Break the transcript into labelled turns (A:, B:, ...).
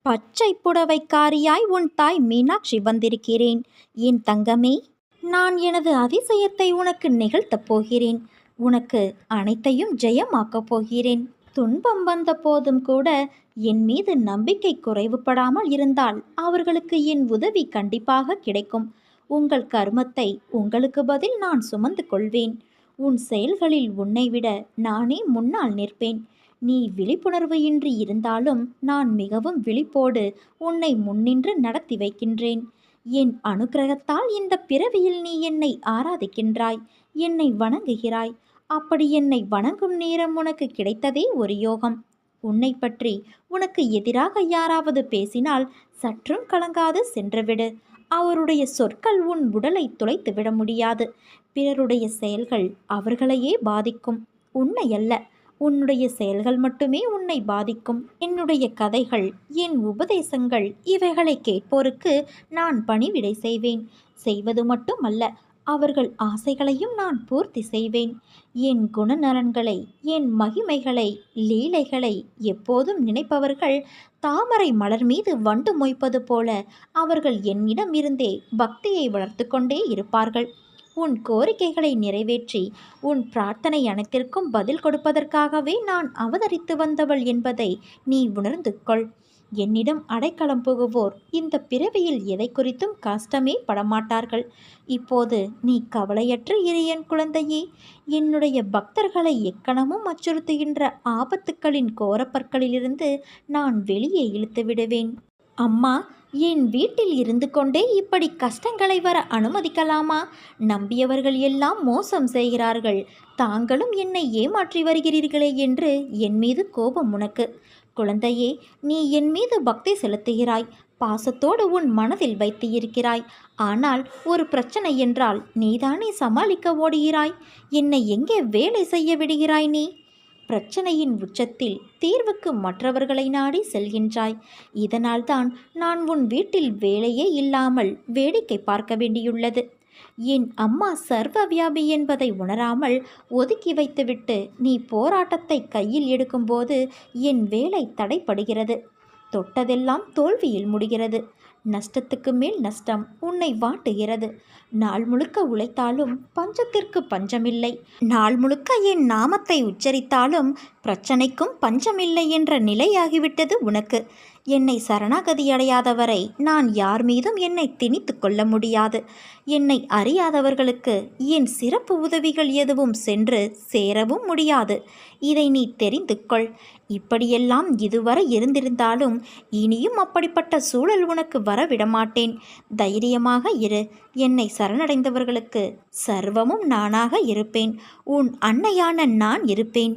A: பச்சை புடவைக்காரியாய் உன் தாய் மீனாட்சி வந்திருக்கிறேன். என் தங்கமே, நான் எனது அதிசயத்தை உனக்கு நிகழ்த்தப் போகிறேன். உனக்கு அனைத்தையும் ஜெயமாக்கப் போகிறேன். துன்பம் வந்த போதும் கூட என் மீது நம்பிக்கை குறைவுபடாமல் இருந்தால் அவர்களுக்கு என் உதவி கண்டிப்பாக கிடைக்கும். உங்கள் கர்மத்தை உங்களுக்கு பதில் நான் சுமந்து கொள்வேன். உன் செயல்களில் உன்னை விட நானே முன்னால் நிற்பேன். நீ விழிப்புணர்வு இன்றி இருந்தாலும் நான் மிகவும் விழிப்போடு உன்னை முன்னின்று நடத்தி வைக்கின்றேன். என் அனுக்கிரகத்தால் இந்த பிறவியில் நீ என்னை ஆராதிக்கின்றாய், என்னை வணங்குகிறாய். அப்படி என்னை வணங்கும் நேரம் உனக்கு கிடைத்ததே ஒரு யோகம். உன்னை பற்றி உனக்கு எதிராக யாராவது பேசினால் சற்றும் கலங்காது சென்றுவிடு. அவருடைய சொற்கள் உன் உடலை துளைத்து விட முடியாது. பிறருடைய செயல்கள் அவர்களையே பாதிக்கும், உன்னை அல்ல. உன்னுடைய செயல்கள் மட்டுமே உன்னை பாதிக்கும். என்னுடைய கதைகள், என் உபதேசங்கள் இவைகளை கேட்போருக்கு நான் பணிவிடை செய்வேன். செய்வது மட்டுமல்ல, அவர்கள் ஆசைகளையும் நான் பூர்த்தி செய்வேன். என் குணநலன்களை, என் மகிமைகளை, லீலைகளை எப்போதும் நினைப்பவர்கள் தாமரை மலர் மீது வண்டு மொய்ப்பது போல அவர்கள் என்னிடம் இருந்தே பக்தியை வளர்த்து கொண்டே இருப்பார்கள். உன் கோரிக்கைகளை நிறைவேற்றி உன் பிரார்த்தனை அனைத்திற்கும் பதில் கொடுப்பதற்காகவே நான் அவதரித்து வந்தவள் என்பதை நீ உணர்ந்து கொள். என்னிடம் அடைக்கலம் புகுவோர் இந்த பிறவியில் எதை குறித்தும் கஷ்டமே படமாட்டார்கள். இப்போது நீ கவலையற்று இரு என் குழந்தையே. என்னுடைய பக்தர்களை எக்கணமும் அச்சுறுத்துகின்ற ஆபத்துக்களின் கோரப்பற்களிலிருந்து நான் வெளியே இழுத்து விடுவேன். அம்மா, என் வீட்டில் இருந்து கொண்டே இப்படி கஷ்டங்களை வர அனுமதிக்கலாமா? நம்பியவர்கள் எல்லாம் மோசம் செய்கிறார்கள். தாங்களும் என்னை ஏமாற்றி வருகிறீர்களே என்று என் மீது கோபம் உனக்கு. குழந்தையே, நீ என் மீது பக்தி செலுத்துகிறாய், பாசத்தோடு உன் மனதில் வைத்து இருக்கிறாய். ஆனால் ஒரு பிரச்சனை என்றால் நீதானே சமாளிக்க ஓடுகிறாய். என்னை எங்கே வேலை செய்ய விடுகிறாய் நீ? பிரச்சனையின் உச்சத்தில் தீர்வுக்கு மற்றவர்களை நாடி செல்கின்றாய். இதனால்தான் நான் உன் வீட்டில் வேலையே இல்லாமல் வேடிக்கை பார்க்க வேண்டியுள்ளது. என் அம்மா சர்வ வியாபி என்பதை உணராமல் ஒதுக்கி வைத்துவிட்டு நீ போராட்டத்தை கையில் எடுக்கும்போது என் வேலை தடைப்படுகிறது. தொட்டதெல்லாம் தோல்வியில் முடிகிறது. நஷ்டத்துக்கு மேல் நஷ்டம் உன்னை வாட்டுகிறது. நாள் முழுக்க உழைத்தாலும் பஞ்சத்திற்கு பஞ்சமில்லை. நாள் முழுக்க என் நாமத்தை உச்சரித்தாலும் பிரச்சனைக்கும் பஞ்சமில்லை என்ற நிலையாகிவிட்டது உனக்கு. என்னை சரணாகதி அடையாதவரை நான் யார் மீதும் என்னை திணித்து கொள்ள முடியாது. என்னை அறியாதவர்களுக்கு என் சிறப்பு உதவிகள் எதுவும் சென்று சேரவும் முடியாது. இதை நீ தெரிந்து கொள். இப்படியெல்லாம் இதுவரை இருந்திருந்தாலும் இனியும் அப்படிப்பட்ட சூழல் உனக்கு வரவிடமாட்டேன். தைரியமாக இரு. என்னை சரணடைந்தவர்களுக்கு சர்வமும் நானாக இருப்பேன். உன் அன்னையான நான் இருப்பேன்.